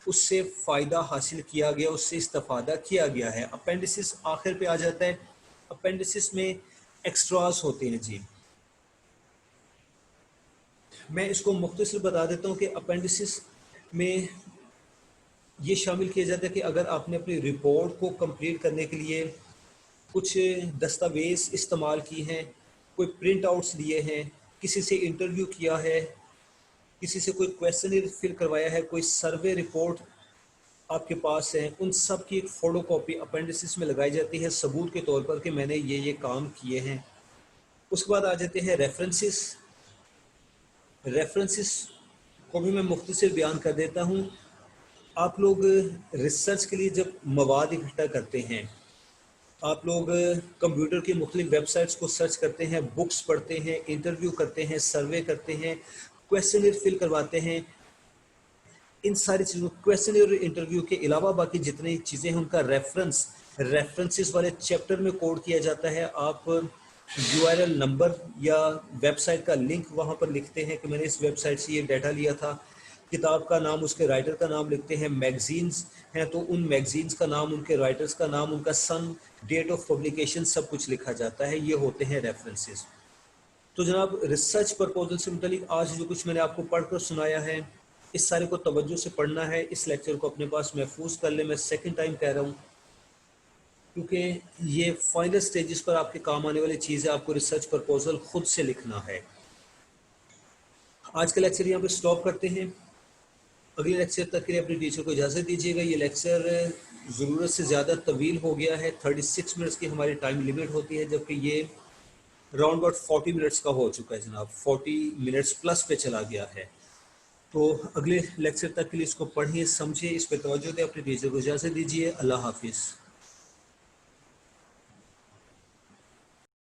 Speaker 1: उससे फ़ायदा हासिल किया गया, उससे इस्तेफादा किया गया है। अपेंडिसिस आखिर पे आ जाता है। अपेंडिसिस में एक्स्ट्रास होते हैं जी। मैं इसको मुख्तसर बता देता हूँ कि अपेंडिसिस में ये शामिल किया जाता है कि अगर आपने अपनी रिपोर्ट को कंप्लीट करने के लिए कुछ दस्तावेज़ इस्तेमाल की हैं, कोई प्रिंट आउट्स लिए हैं, किसी से इंटरव्यू किया है, किसी से कोई क्वेश्चन फिल करवाया है, कोई सर्वे रिपोर्ट आपके पास है, उन सब की एक फ़ोटो कॉपी अपेंडिसिस में लगाई जाती है सबूत के तौर पर कि मैंने ये काम किए हैं। उसके बाद आ जाते हैं रेफरेंसेस। रेफरेंसेस को भी मैं मुख्तसर बयान कर देता हूँ। आप लोग रिसर्च के लिए जब मवाद इकट्ठा करते हैं, आप लोग कंप्यूटर की मुख्तलिफ वेबसाइट्स को सर्च करते हैं, बुक्स पढ़ते हैं, इंटरव्यू करते हैं, सर्वे करते हैं, क्वेश्चन फिल करवाते हैं। इन सारी चीज़ों, क्वेश्चन और इंटरव्यू के अलावा बाकी जितनी चीज़ें हैं उनका रेफरेंसेस वाले चैप्टर में कोड किया जाता है। आप URL नंबर या वेबसाइट का लिंक वहाँ पर लिखते हैं कि मैंने इस वेबसाइट से ये डाटा लिया था। किताब का नाम, उसके राइटर का नाम लिखते हैं। मैगजीन्स हैं तो उन मैगजीन्स का नाम, उनके राइटर्स का नाम, उनका सन, डेट ऑफ पब्लिकेशन सब कुछ लिखा जाता है। ये होते हैं रेफरेंसेस। तो जनाब रिसर्च प्रपोजल से मुतालिक आज जो कुछ मैंने आपको पढ़कर सुनाया है, इस सारे को तवज्जो से पढ़ना है। इस लेक्चर को अपने पास महफूज कर ले। मैं सेकंड टाइम कह रहा हूँ क्योंकि ये फाइनल स्टेजेस पर आपके काम आने वाली चीज़ है। आपको रिसर्च प्रपोजल खुद से लिखना है। आज का लेक्चर यहाँ पे स्टॉप करते हैं। अगले लेक्चर तक के लिए अपने टीचर को इजाज़त दीजिएगा। ये लेक्चर ज़रूरत से ज़्यादा तवील हो गया है। 36 मिनट्स की हमारी टाइम लिमिट होती है, जबकि ये राउंड अबाउट 40 मिनट्स का हो चुका है जनाब। 40 मिनट्स प्लस पे चला गया है। तो अगले लेक्चर तक के लिए इसको पढ़िए, समझिए, इस पर तवज्जो दें। अपने टीचर को इजाज़त दीजिए। अल्लाह हाफिज़।